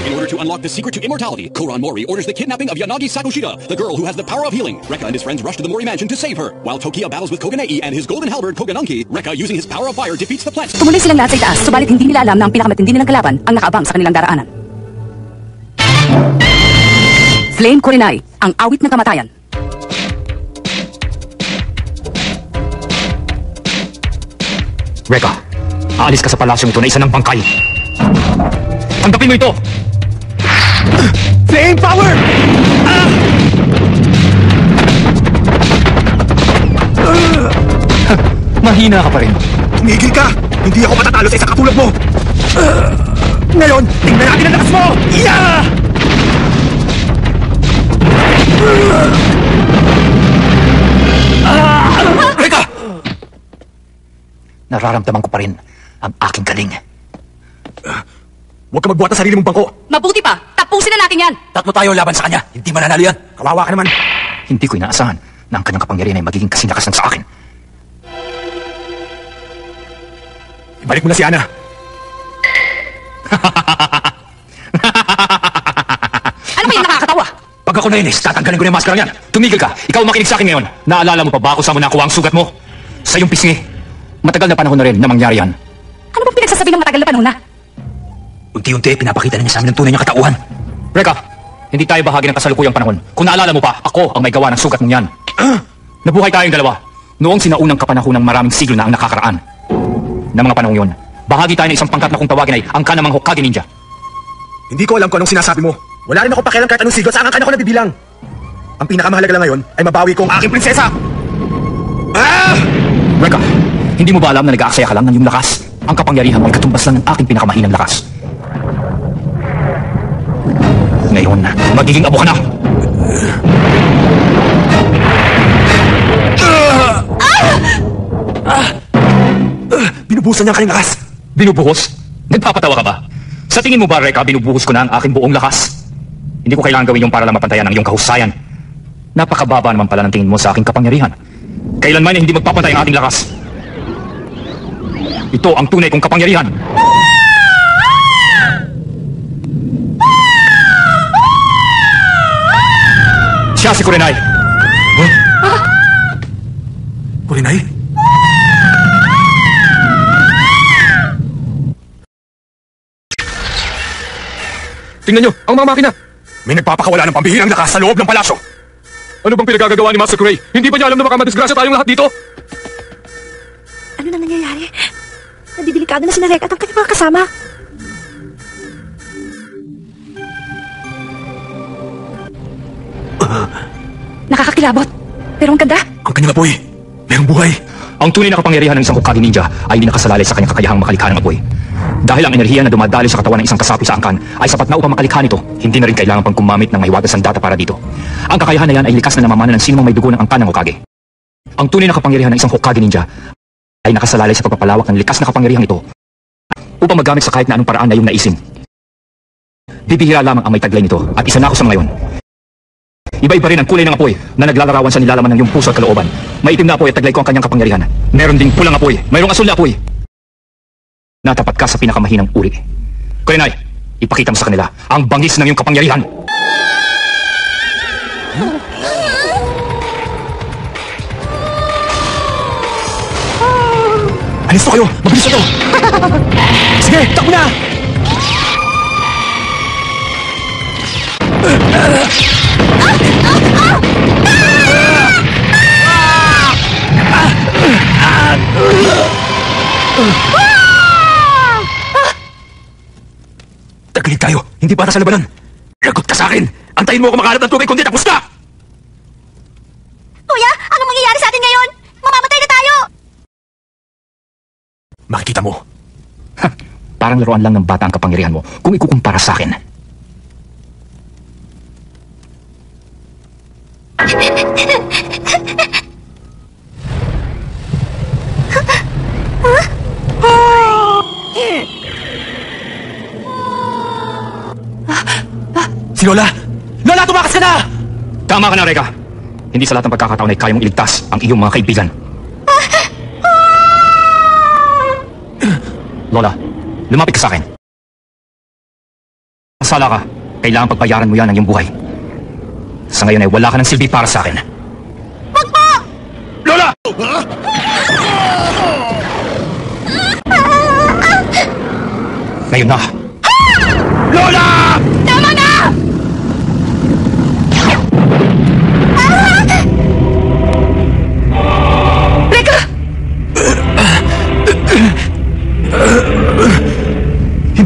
In order to unlock the secret to immortality, Koran Mori orders the kidnapping of Yanagi Sakushida, the girl who has the power of healing. Rekka and his friends rush to the Mori mansion to save her. While Tokiya battles with Koganei and his golden halberd Koganunki, Rekka, using his power of fire, defeats the plant. Tumuloy silang lahat sa itaas, subalit hindi nila alam na ang pinakamatindi nilang kalaban ang nakaabang sa kanilang daraanan. Flame Kurenai, ang awit ng kamatayan. Rekka, aalis ka sa palasyong ito na isa ng bangkay. Tanggapin mo ito! Flame power! Mahina ka pa rin. Tumigil ka! Hindi ako matatalo sa isa katulad mo! Ngayon, tingnan natin ang lakas mo! Yeah! Rekka! Nararamdaman ko pa rin ang aking galing. Huwag ka magbuhat ng sarili mong bangko! Mabuti pa, tapusin na natin yan! Tatlo tayo laban sa kanya. Hindi mananalo yan. Kawawa ka naman! Hindi ko inaasahan na ang kanyang kapangyarihan ay magiging kasing-lakas ng sa akin. Ibalik mo na si Ana! Ano ba yung nakakatawa? Pag ako nainis, tatanggalin ko na yung maskara niyan. Tumigil ka. Ikaw makinig sa akin ngayon. Naalala mo pa ba kung saan mo nakuha ang sugat mo? Sa iyong pisngi. Matagal na panahon na rin na mangyari yan. Ano bang pinagsasabi ng matagal na panahon na? Unti-unti, pinapakita na niya sa amin ang tunay niyang katauhan. Rekka, hindi tayo bahagi ng kasalukuyang panahon. Kung naalala mo pa, ako ang may gawa ng sugat mong yan. Nabuhay tayong dalawa. Noong sinaunang kapanahon ng maraming siglo na ang nakakaraan. Na mga panahon yun, bahagi tayo ng isang pangkat na kung tawagin ay ang kanamang Hokage Ninja. Hindi ko alam kung anong sinasabi mo. Wala rin ako pakialam kahit anong sigot sa kanya ko nabibilang. Ang pinakamahalaga lang ngayon ay mabawi ko ang aking prinsesa! Rekka, hindi mo ba alam na nag-aaksaya ka lang ng iyong lakas? Ang kapangyarihan mo ay katumbas lang ng aking pinakamahinang lakas. Ngayon, magiging abo ka na! Binubusan niya ang kanyang lakas! Binubuhos? Nagpapatawa ka ba? Sa tingin mo ba, Rekka, binubuhos ko na ang aking buong lakas? Hindi ko kailangan gawin yung para lang mapantayan ang iyong kahusayan. Napakababa naman pala ng tingin mo sa aking kapangyarihan. Kailanman ay hindi magpapantay ang ating lakas. Ito ang tunay kong kapangyarihan. Siya si Kurenai. Kurenai? Tingnan nyo, ang mga makina. May nagpapakawala ng pambihirang lakas sa loob ng palasyo. Ano bang pinagagagawa ni Master Kuray? Hindi ba niya alam na baka madisgrasya tayong lahat dito? Ano nang nangyayari? Nadidelikado na si Rekka at ang kanyang mga kasama. Nakakakilabot. Pero ang ganda. Ang kanyang apoy, merong buhay. Ang tunay na kapangyarihan ng isang Hokage Ninja ay hindi nakasalalay sa kanyang kakayahang makalikha ng apoy. Dahil ang enerhiya na dumadaloy sa katawan ng isang kasapi sa angkan ay sapat na upang makalikha nito, hindi na rin kailangan pang gumamit ng mahiwagas sandata para dito. Ang kakayahan na yan ay likas na namamana ng sinumang may dugo ng angkan ng Hokage. Ang tunay na kapangyarihan ng isang Hokage Ninja ay nakasalalay sa pagpapalawak ng likas na kapangyarihan ito upang magamit sa kahit na anong paraan na iyong naisin. Bibihira lamang ang may taglay nito at isa na ako sa mga yon. Iba-iba rin ang kulay ng apoy na naglalarawan sa nilalaman ng iyong puso at kalooban. Maitim na apoy at taglay ko ang kanyang kapangyarihan. Meron ding pulang apoy, mayroong asul na apoy. Natapat ka sa pinakamahinang uri. Kurenai, ipakita mo sa kanila ang bangis ng iyong kapangyarihan. Alis to kayo! Mabilis na to! Sige, takbo na! Tagalit tayo, hindi para sa labanan. Lagot ka sa akin! Antayin mo ako makahanap ng tubig kundi tapos ka! Kuya, anong mangyayari sa atin ngayon? Mamamatay na tayo! Makikita mo. Parang laruan lang ng bata ang kapangyarihan mo kung ikukumpara sa akin. Si Lola! Lola, tumakas ka na! Tama ka na, Rekka. Hindi sa lahat ng pagkakataon ay kaya mong iligtas ang iyong mga kaibigan. Lola, lumapit ka sa akin. Sala ka, kailangan pagbayaran mo yan ng iyong buhay. Sa ngayon ay wala ka ng silbi para sa akin. Wag po! Lola! Ngayon na. Lola! Tama na! Reka!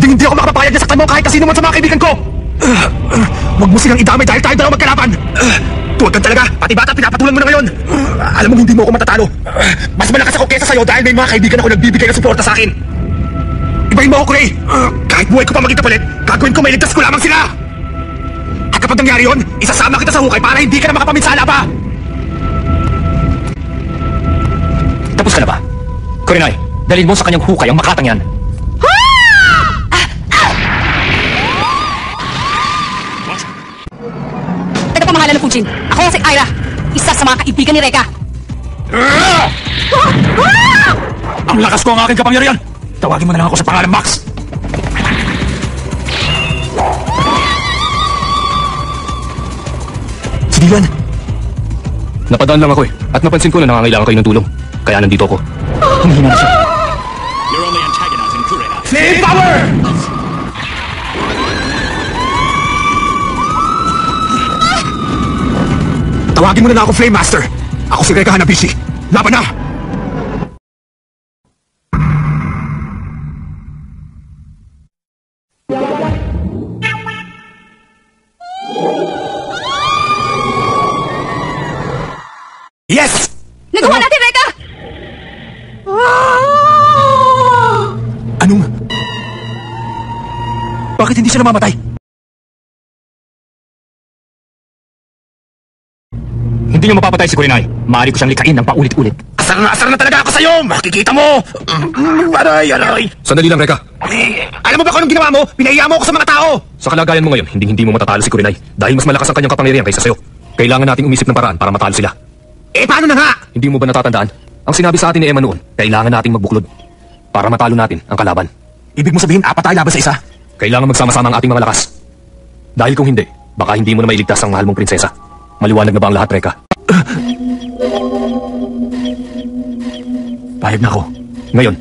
Hindi ako makapapayag na saktan mo kahit na sino man sa mga kaibigan ko! Huwag mo silang idamay dahil tayo dalawa magkalaban! Tuwag ka talaga, pati bata pinapatulan mo na ngayon! Alam mo hindi mo ako matatalo. Mas malakas ako kesa sa'yo dahil may mga kaibigan ako nagbibigay ng suporta sa akin. Ibahin mo ako, Ray! Kahit buhay ko pa maging kapalit, gagawin ko may ligtas ko lamang sila! At kapag nangyari yun, isasama kita sa hukay para hindi ka na makapaminsala pa! Tapos ka na ba? Kurinay, dalhin mo sa kanyang hukay ang makatang yan. Tagapamahala ng Fujin. Ako si Ira. Isa sa mga kaibigan ni Reka. Ang lakas ko ang aking kapangyarihan! Tawagin mo na lang ako sa pangalan Max! Si Dylan! Napadaan lang ako at napansin ko na nangangailangan kayo ng tulong. Kaya nandito ako. Humihina na siya. You're only antagonizing Kurena. Flame power! Tawagin mo na ako, Flame Master! Ako si Reka Hanabishi. Laban na! Yes! Nagawa natin, Reka! Anong? Bakit hindi siya namamatay? Hindi niyo mapapatay si Kurinay. Maaari ko siyang likain ng paulit-ulit. Asar na talaga ako sa'yo! Makikita mo! Aray! Sandali lang, Reka. Alam mo ba kung anong ginawa mo? Pinahiya mo ako sa mga tao! Sa kalagayan mo ngayon, hindi mo matatalo si Kurinay dahil mas malakas ang kanyang kapangyarihan kaysa sa'yo. Kailangan nating umisip ng paraan para matalo sila. Eh, paano na nga? Hindi mo ba natatandaan? Ang sinabi sa atin ni Emma noon, kailangan nating magbuklod para matalo natin ang kalaban. Ibig mo sabihin, apat tayo laban sa isa? Kailangan magsama-sama ang ating mga lakas. Dahil kung hindi, baka hindi mo na mailigtas ang mahal mong prinsesa. Maliwanag na ba ang lahat, Reka? Payag na ako. Ngayon,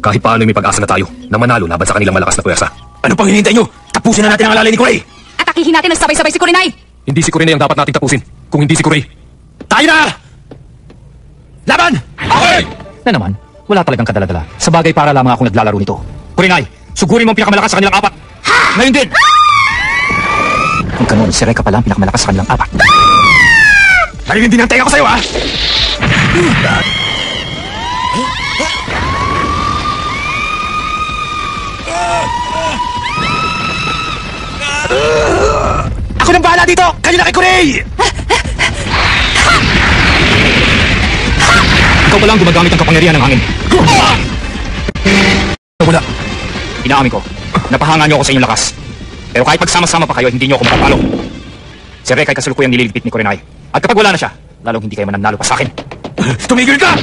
kahit paano may pag-asa na tayo na manalo laban sa kanilang malakas na puwersa. Ano pang hinihintay nyo? Tapusin na natin ang alalay ni Kuray! Atakihin natin ng sabay-sabay si Kurinay! Hindi si Kurinay ang dapat nating tapusin, kung hindi si Kuray. Tayo na! Laban! Okay! Na naman, wala talagang kadala-dala. Sa bagay para lamang akong naglalaro nito. Kurinay, sugurin mo ang pinakamalakas sa kanilang apat. Ha! Ngayon din! Kung kanon, si Reka pala ang pinakamalakas sa kanilang apat. Marilin din ang tenga ko sa'yo, ha? Ako nang bahala dito! Kayo na kay Kuray! Ikaw pa lang gumagamit ng kapangyarihan ng hangin. Wala. Inaamin ko, napahanga niyo ako sa inyong lakas. Pero kahit pagsama-sama pa kayo, hindi niyo ako matapalo. Si Reka ay kasalukuyang nililigpit ni Kurinay. At kapag wala na siya, lalong hindi kayo mananalo pa sa akin. Tumigil ka!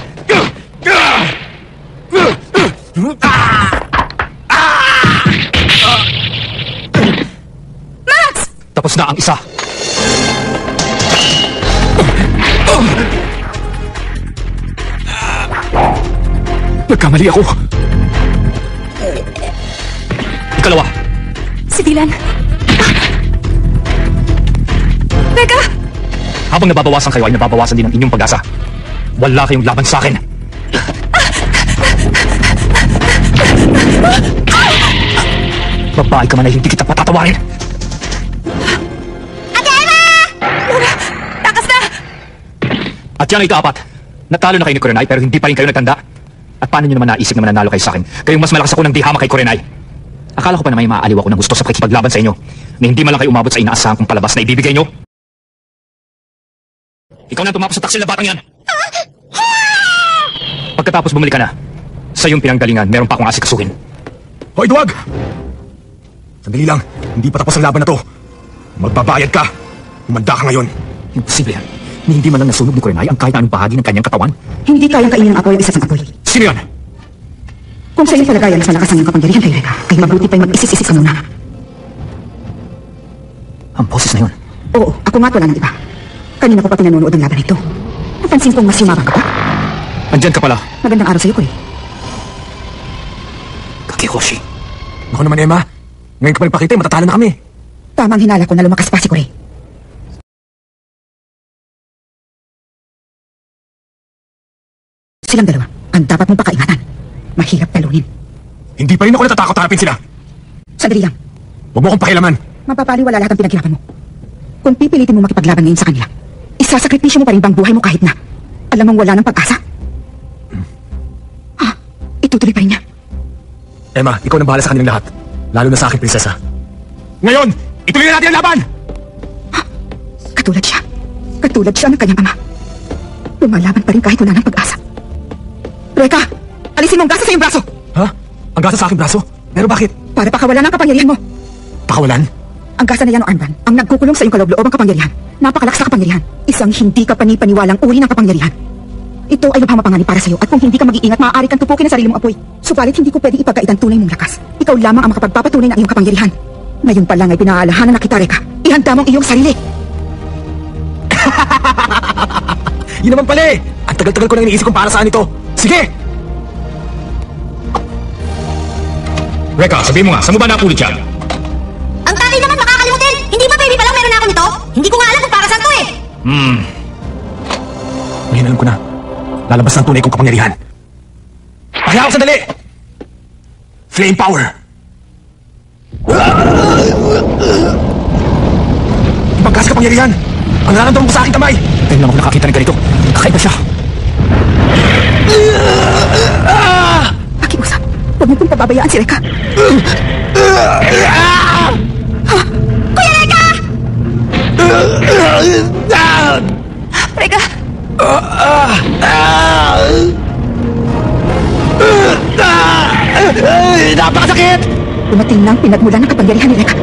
Tapos na ang isa. Nagkamali ako. Ikalawa. Si Dylan. Reka! Habang nababawasan kayo ay nababawasan din ang inyong pag-asa. Wala kayong laban sa akin. Babae ka man ay hindi kita patatawarin. Takas na! At yan ay ika-apat. Natalo na kayo ni Kurenay pero hindi pa rin kayo nagtanda. At paano nyo naman naisip na mananalo kayo sa akin? Kayong mas malakas ako ng di hama kay Kurenay. Akala ko pa na may maaaliw ako ng gusto sa pakikipaglaban sa inyo na hindi man lang kayo umabot sa inaasahan kong palabas na ibibigay nyo. Ikaw na tumapos sa taksil na batang yan. Pagkatapos bumalik ka na, sa iyong pinanggalingan, meron pa akong asikasuhin. Hoy, duwag! Sandali lang, hindi pa tapos ang laban na to. Magbabayad ka. Umanda ka ngayon. Imposible yan. Ni hindi man lang nasunog ni Kurenay ang kahit anong bahagi ng kanyang katawan. Hindi kayang kainin ng apoy ang isa sa apoy. Sino yan? Kung sa iyong palagayan sa lakas ng iyong kapangyarihan kay Reka, ay mabuti pa'y mag-isis-isis ka muna. Ang boses na yun. Oo, ako nga wala ng iba. Kanina ko pa pinanonood ang laban nito. Napansin kong mas yumabang ka pa. Andyan ka pala. Magandang araw sa'yo, Kuri. Kakihoshi. Naku naman, Emma. Ngayon ka pa nagpakita, matatalo na kami. Tamang hinala ko na lumakas pa si Kuri. Silang dalawa, ang dapat mong pakaingatan. Mahirap talunin. Hindi pa rin ako natatakot harapin sila. Sandali lang, Huwag mo akong pakialaman. mapapaliwala lahat ang pinaghirapan mo. Kung pipilitin mo makipaglaban ngayon sa kanila, isasakripisyo mo pa rin bang buhay mo kahit na alam mong wala ng pag-asa? Ha? Itutuloy pa rin niya. Emma, ikaw nang bahala sa kanilang lahat. Lalo na sa akin, prinsesa. Ngayon, ituloy na natin ang laban! Katulad siya. Katulad siya ng kanyang ama. Lumalaban pa rin kahit wala ng pag-asa. Reka, alisin mo ang gasa sa iyong braso! Ha? Ang gasa sa aking braso? Pero bakit? Para pakawalan ang kapangyarihan mo. Pakawalan? Ang gasa na yan o armband, ang nagkukulong sa iyong kaloob-loobang kapangyarihan. Napakalakas na kapangyarihan. Isang hindi ka panipaniwalang uri ng kapangyarihan. Ito ay mapamapanganib para sa'yo at kung hindi ka mag-iingat, maaari kang tupukin ang sarili mong apoy. Subalit hindi ko pwede ipagkait ang tunay mong lakas. Ikaw lamang ang makapagpapatunay ng iyong kapangyarihan. Ngayon pa lang ay pinaalahanan na kita, Reka. Ihanda mong iyong sarili. Yun naman pala eh! Ang tagal-tagal ko nang iniisip kung para saan ito. Sige! Reka, sabihin mo nga, saan mo ba napulot yan? Ang tatay naman makakalimutin! Hindi ba baby pa lang meron na ako nito? Hindi ko nga alam kung para saan to eh! Ngayon alam ko na. Lalabas ng tunay kong kapangyarihan. Pahiya ako sandali! Flame power! Ipagkas kapangyarihan! Ang nararamdaman ko sa aking kamay! Ngayon lang ako nakakita ng ganito. Kakaiba siya. Pakiusap. Huwag mo pong pababayaan si Reka. Kuya Reka! Reka! Napakasakit! Dumating na ang pinagmulan ng kapangyarihan ni Reka.